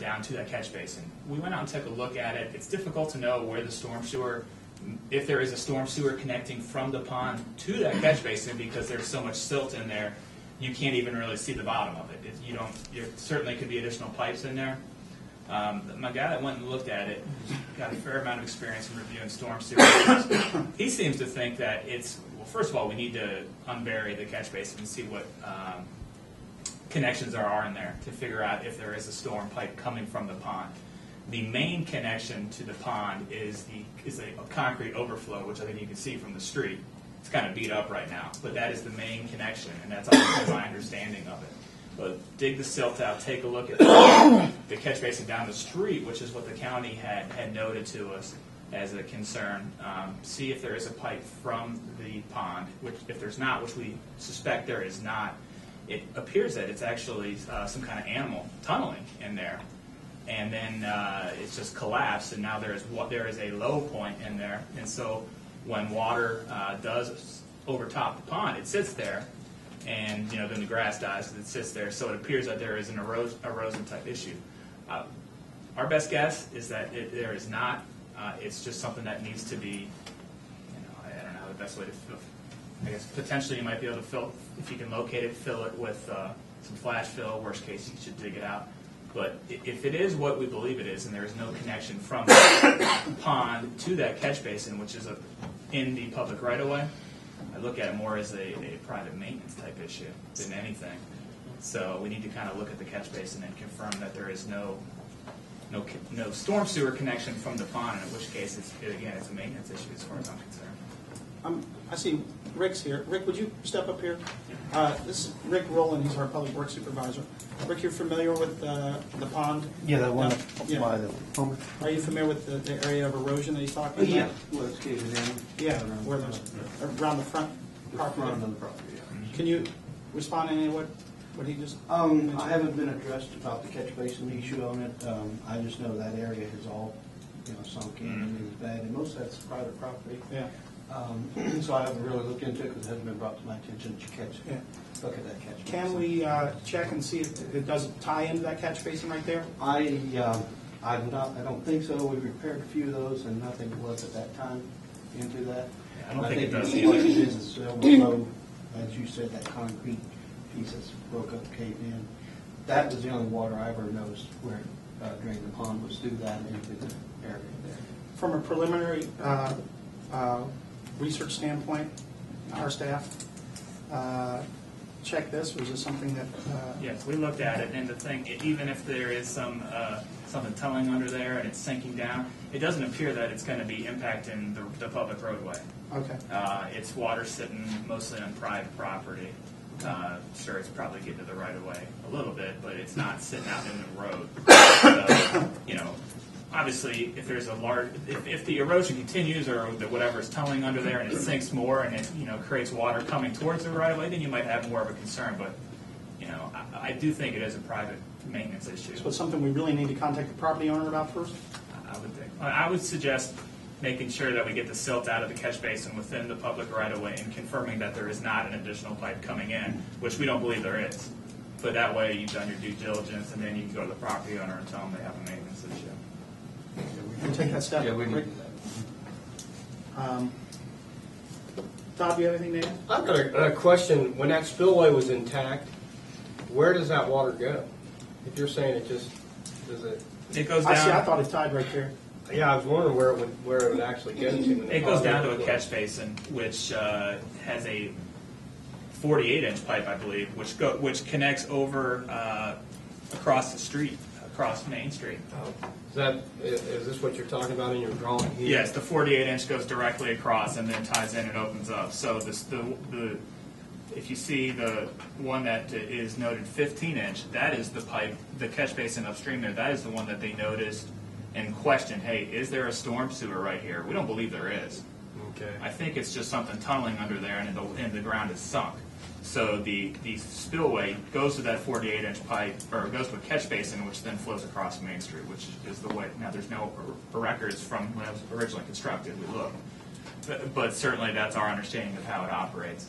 down to that catch basin. We went out and took a look at it. It's difficult to know where the storm sewer, if there is a storm sewer connecting from the pond to that catch basin, because there's so much silt in there, you can't even really see the bottom of it. There certainly could be additional pipes in there. My guy that went and looked at it got a fair amount of experience in reviewing storm sewers. He seems to think that well, first of all, we need to unbury the catch basin and see what connections there are in there to figure out if there is a storm pipe coming from the pond. The main connection to the pond is a concrete overflow, which I think you can see from the street. It's kind of beat up right now, but that is the main connection, and that's my understanding of it. But dig the silt out, take a look at the catch basin down the street, which is what the county had noted to us as a concern. See if there is a pipe from the pond, which if there's not, which we suspect there is not, it appears that it's actually some kind of animal tunneling in there. And then it's just collapsed, and now there is a low point in there. And so when water does overtop the pond, it sits there. And then the grass dies and it sits there, so it appears that there is an erosion type issue. Our best guess is that there is not. It's just something that needs to be. I don't know the best way to. I guess potentially you might be able to fill, if you can locate it, fill it with some flash fill. Worst case, you should dig it out. But if it is what we believe it is, and there is no connection from the pond to that catch basin, which is in the public right of way, I look at it more as a private maintenance type issue than anything. So we need to kind of look at the catch basin and confirm that there is no storm sewer connection from the pond, in which case, it's a maintenance issue as far as I'm concerned. I see Rick's here. Rick, would you step up here? This is Rick Rowland. He's our public works supervisor. Rick, you're familiar with the pond? Yeah, that one Yeah. by the home. Are you familiar with the area of erosion that he's talking about? Yeah, well, it's gated in. Yeah, where there's around the front property. Front of the property, yeah. Can you respond to any of what he just I haven't been addressed about the catch basin issue on it. I just know that area has all, sunk in and is bad, and most of that's private property. Yeah. So I haven't really looked into it because it hasn't been brought to my attention to look at that catch basin. Can we check and see if it doesn't tie into that catch basin right there? I don't think so. We repaired a few of those, and nothing was at that time into that. I don't think it does what either. it is the overflow, as you said, that concrete piece that's broke up, caved in. That was the only water I ever noticed where drained the pond was through that into the area there. From a preliminary research standpoint, our staff check this, or is this something that... Yes, we looked at it, and the thing, even if there is something tunneling under there and it's sinking down, it doesn't appear that it's going to be impacting the public roadway. Okay. It's water sitting mostly on private property. Sure, it's probably getting to the right of way a little bit, but it's not sitting out in the road. So, obviously, if there's if the erosion continues or whatever is tunneling under there and it sinks more and it creates water coming towards the right of way, then you might have more of a concern. But I do think it is a private maintenance issue. So it's something we really need to contact the property owner about first? I would suggest making sure that we get the silt out of the catch basin within the public right of way and confirming that there is not an additional pipe coming in, which we don't believe there is. But that way you've done your due diligence, and then you can go to the property owner and tell them they have a maintenance issue. Can we take that step? Yeah, we Rick? need that. Todd, do you have anything to add? I've got a question. When that spillway was intact, where does that water go? If you're saying it just does it? It goes down. I thought it tied right there. Yeah, I was wondering where it would actually go to. It goes down to a catch basin, which has a 48-inch pipe, I believe, which connects over across the street, across Main Street. Is this what you're talking about in your drawing here? Yes, the 48-inch goes directly across and then ties in and opens up. So if you see the one that is noted 15-inch, that is the pipe, the catch basin upstream there. That is the one that they noticed and questioned, hey, is there a storm sewer right here? We don't believe there is. Okay. I think it's just something tunneling under there and the ground is sunk. So the spillway goes to that 48-inch pipe, or goes to a catch basin, which then flows across Main Street, which is the way. Now, there's no records from when it was originally constructed. We look, but certainly that's our understanding of how it operates.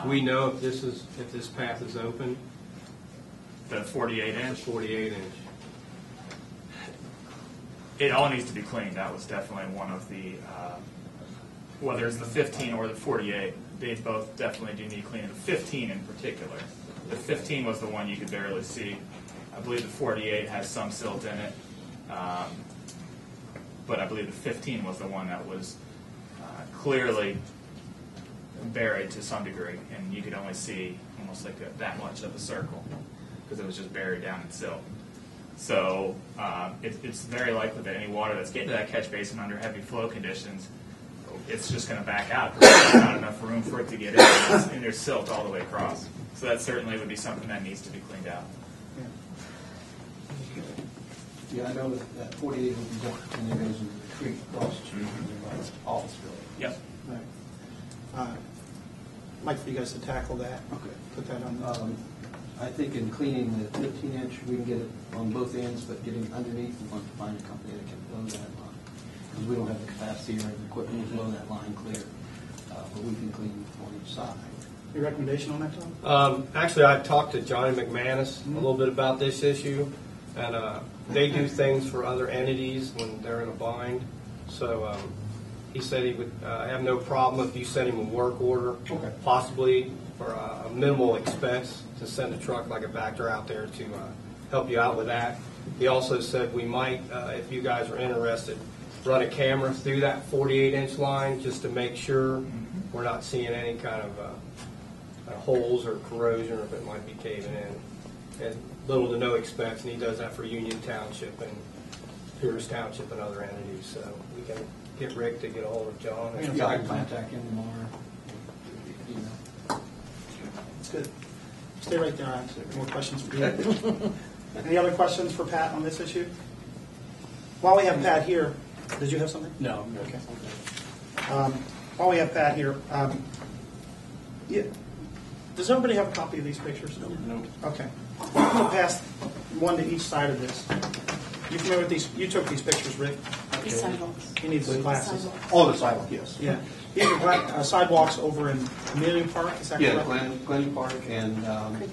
Do we know if this path is open? The 48-inch. 48-inch. it all needs to be cleaned. That was definitely one of the, whether it's the 15 or the 48, they both definitely do need cleaning. The 15 in particular. The 15 was the one you could barely see. I believe the 48 has some silt in it, but I believe the 15 was the one that was clearly buried to some degree, and you could only see almost like that much of a circle because it was just buried down in silt. So it's very likely that any water that's getting to that catch basin under heavy flow conditions, it's just going to back out because there's not enough room for it to get in, and there's silt all the way across. So that certainly would be something that needs to be cleaned out. Yeah, I know that 48 would be different, and then goes into the creek across the street, and then runs office building. Yep. Right. Like for you guys to tackle that. Okay. Put that on. I think in cleaning the 15-inch, we can get it on both ends, but getting underneath, we want to find a company that can blow that line. Because we don't have the capacity or the equipment to blow that line clear. But we can clean on each side. Your recommendation on that, Tom? Actually, I talked to Johnny McManus a little bit about this issue, and they do things for other entities when they're in a bind. So he said he would have no problem if you sent him a work order, possibly for a minimal expense to send a truck like a Vector out there to help you out with that. He also said we might, if you guys are interested, run a camera through that 48-inch line just to make sure we're not seeing any kind of holes or corrosion, or if it might be caving in. And little to no expense, and he does that for Union Township and Pierce Township and other entities. So we can get Rick to get a hold of John. Yeah, I can contact him tomorrow. That's good. Stay right there. I have more questions for you. Any other questions for Pat on this issue? While we have Pat here, did you have something? No. Okay. While we have Pat here, does everybody have a copy of these pictures? No. Okay. We'll pass one to each side of this. You familiar with these? You took these pictures, Rick? The sidewalks. He needs the glasses. Oh, the sidewalk, yes. Yeah. These are sidewalks over in Amelia Park, is that Yeah, correct? Glen Park and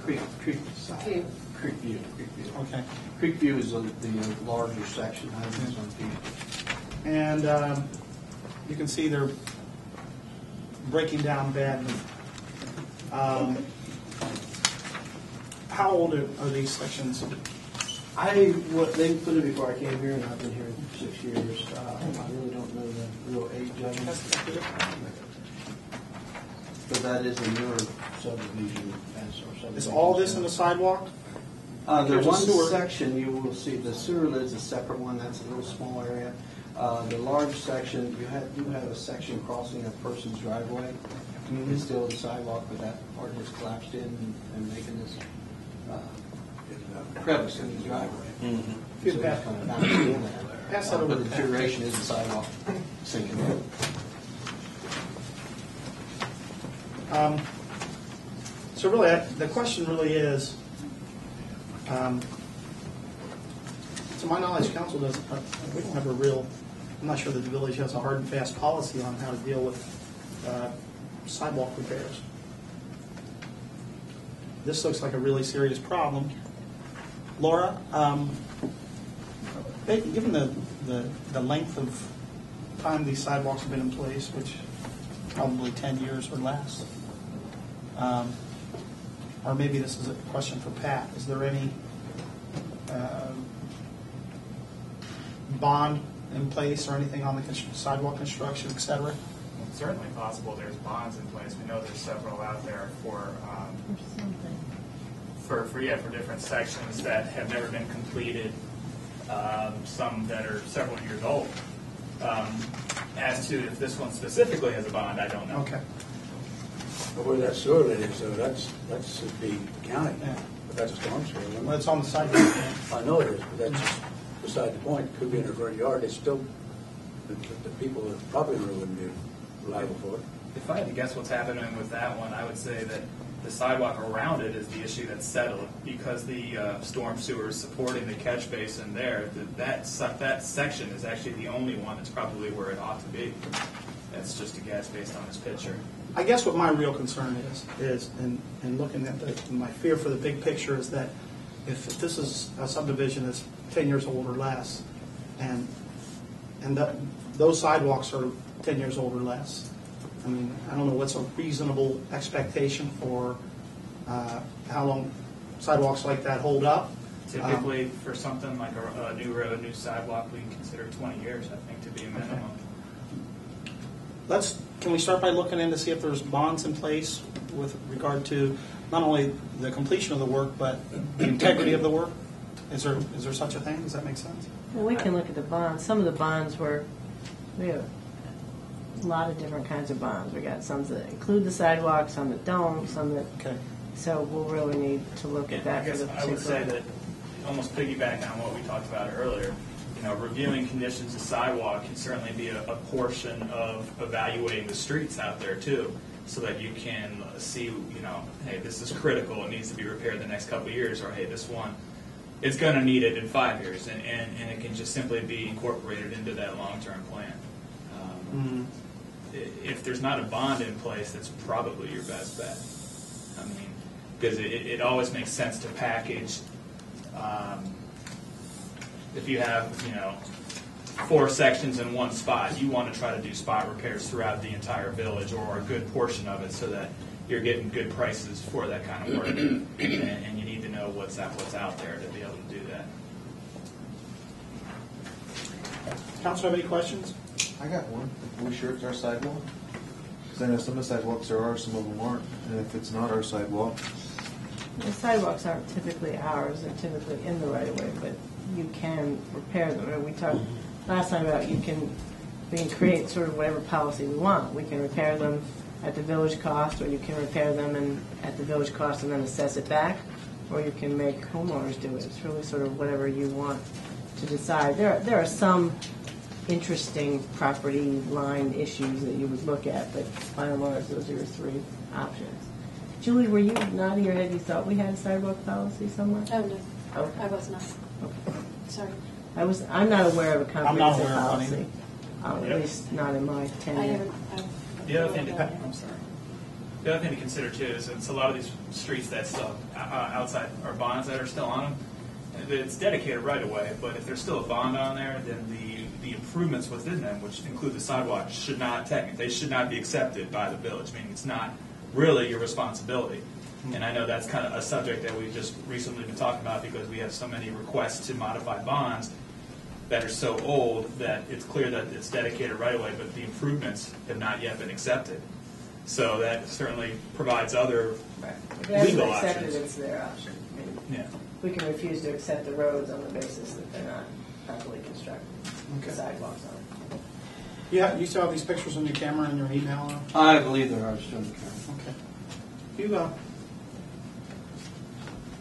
Creek View. View. Okay. Creek View is the larger section. I think it's on feet. And you can see they're breaking down badly. How old are these sections? They put it before I came here, and I've been here 6 years. I really don't know the real age of them. But that is a newer subdivision. Is all this in the sidewalk? The There's a one sewer. section you will see, the sewer lid's a separate one. That's a little small area. The large section, you have a section crossing a person's driveway. It's still the sidewalk, but that part has collapsed in and making this crevice in the driveway. Good, So Pat. it's kind of down in there. Pass that over But to the Pat. deterioration is the sidewalk sinking in. So really, the question really is, to my knowledge, council doesn't, we don't have a real, I'm not sure that the village has a hard and fast policy on how to deal with sidewalk repairs. This looks like a really serious problem. Laura, given the length of time these sidewalks have been in place, which probably 10 years or less, or maybe this is a question for Pat, is there any bond in place or anything on the sidewalk construction, et cetera? It's certainly possible there's bonds in place. We know there's several out there for different sections that have never been completed, some that are several years old. As to if this one specifically has a bond, I don't know. Okay. But where that sewer lit is, so that should be county. Yeah. But that's a storm sewer. isn't it? Well, it's on the sidewalk. I know it is, but that's just beside the point. It could be in their front yard. It's still, the people, the property owner wouldn't be liable for it. If I had to guess what's happening with that one, I would say that the sidewalk around it is the issue that's settled because the storm sewer is supporting the catch basin there. That section is actually the only one that's probably where it ought to be. That's just a guess based on this picture. I guess what my real concern is in looking at my fear for the big picture is that if this is a subdivision that's 10 years old or less, and And those sidewalks are 10 years old or less. I mean, I don't know what's a reasonable expectation for how long sidewalks like that hold up. Typically, for something like a new road, new sidewalk, we can consider 20 years, I think, to be a minimum. Can we start by looking in to see if there's bonds in place with regard to not only the completion of the work, but the integrity of the work? Is there such a thing? Does that make sense? Well, we can look at the bonds. Some of the bonds we have a lot of different kinds of bonds. We got some that include the sidewalk, some that don't, some that, Okay. so we'll really need to look at that I for guess the I would say particular. that, almost piggybacking on what we talked about earlier, reviewing conditions of sidewalk can certainly be a portion of evaluating the streets out there too, so that you can see, hey, this is critical, it needs to be repaired the next couple of years, or hey, this one, it's going to need it in 5 years, and it can just simply be incorporated into that long-term plan. If there's not a bond in place, that's probably your best bet. I mean, because it always makes sense to package. If you have, 4 sections in one spot, you want to try to do spot repairs throughout the entire village or a good portion of it, so that you're getting good prices for that kind of work, and you need to know what's out there to be able to do that. Council, have any questions? I got one. Are we sure it's our sidewalk? Because I know some of the sidewalks there are, some of them aren't. And if it's not our sidewalk, The sidewalks aren't typically ours, they're typically in the right of way, but you can repair them. And we talked last time about we can create sort of whatever policy we want. We can repair them at the village cost, or you can repair them at the village cost and then assess it back, or you can make homeowners do it. It's really sort of whatever you want to decide. There are some interesting property line issues that you would look at, but by and large, those are your 3 options. Julie, were you nodding your head? You thought we had a sidewalk policy somewhere? Oh, no, Okay. I was not. Okay. Sorry. I'm not aware of a I'm not comprehensive aware of one policy. At Yep. least not in my I tenure. haven't. The other thing to consider too is it's a lot of these streets that still outside are bonds that are still on them. It's dedicated right away, but if there's still a bond on there, then the improvements within them, which include the sidewalk, should not be accepted by the village. Meaning it's not really your responsibility. And I know that's kind of a subject that we've just recently been talking about, because we have so many requests to modify bonds that are so old that it's clear that it's dedicated right away, but the improvements have not yet been accepted. So that certainly provides other Right. If it hasn't legal been accepted, options. it's their option. I mean, Yeah. we can refuse to accept the roads on the basis that they're not properly constructed. Okay. The sidewalks on it. Yeah, you still have these pictures on your camera and your email? I believe there are some. Okay. You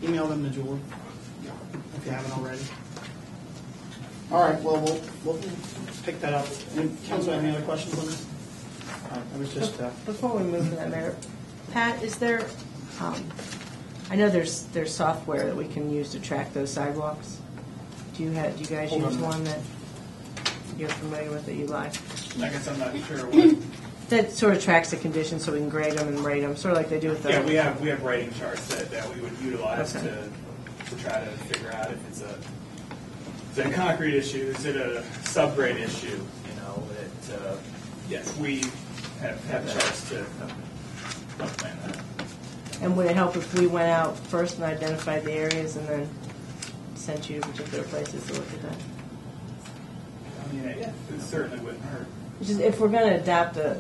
email them to Julie, if you haven't already. All right, well, we'll pick that up. Council, any other questions on this? All right, I was just, Before we move to that, Mayor, Pat, is there, I know there's software that we can use to track those sidewalks. Do you guys Hold on use a minute. one that you're familiar with that you like? I guess I'm not sure what. That sort of tracks the conditions so we can grade them and rate them, sort of like they do with the. Yeah, we have rating charts that we would utilize Okay. to try to figure out if it's a concrete issue, is it a subgrade issue? Yes, we have charts to plan that. And would it help if we went out first and identified the areas and then sent you to particular places to look at that? I mean, yeah, it certainly wouldn't hurt. Which is, if we're going to adopt a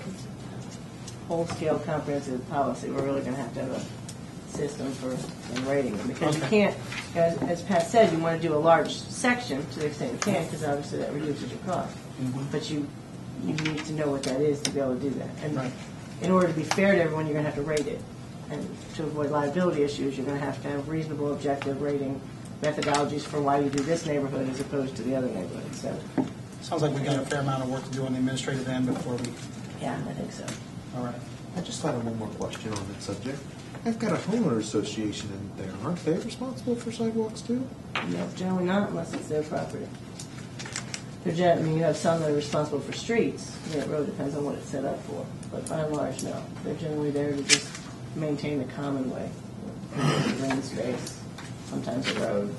whole-scale comprehensive policy, we're really going to have a system for rating them. Because you can't, as Pat said, you want to do a large section to the extent you can, because obviously that reduces your cost. But you need to know what that is to be able to do that. And Right. in order to be fair to everyone, you're going to have to rate it. And to avoid liability issues, you're going to have reasonable, objective rating methodologies for why you do this neighborhood as opposed to the other neighborhood. So, sounds like we got a fair amount of work to do on the administrative end before we, yeah, I think so. all right. I just thought of one more question on that subject. I've got a homeowner association in there. Aren't they responsible for sidewalks too? No, generally not unless it's their property. I mean, you have some that are responsible for streets. I mean, it really depends on what it's set up for. But by and large, no. They're generally there to just maintain the common way. Green space, sometimes a road.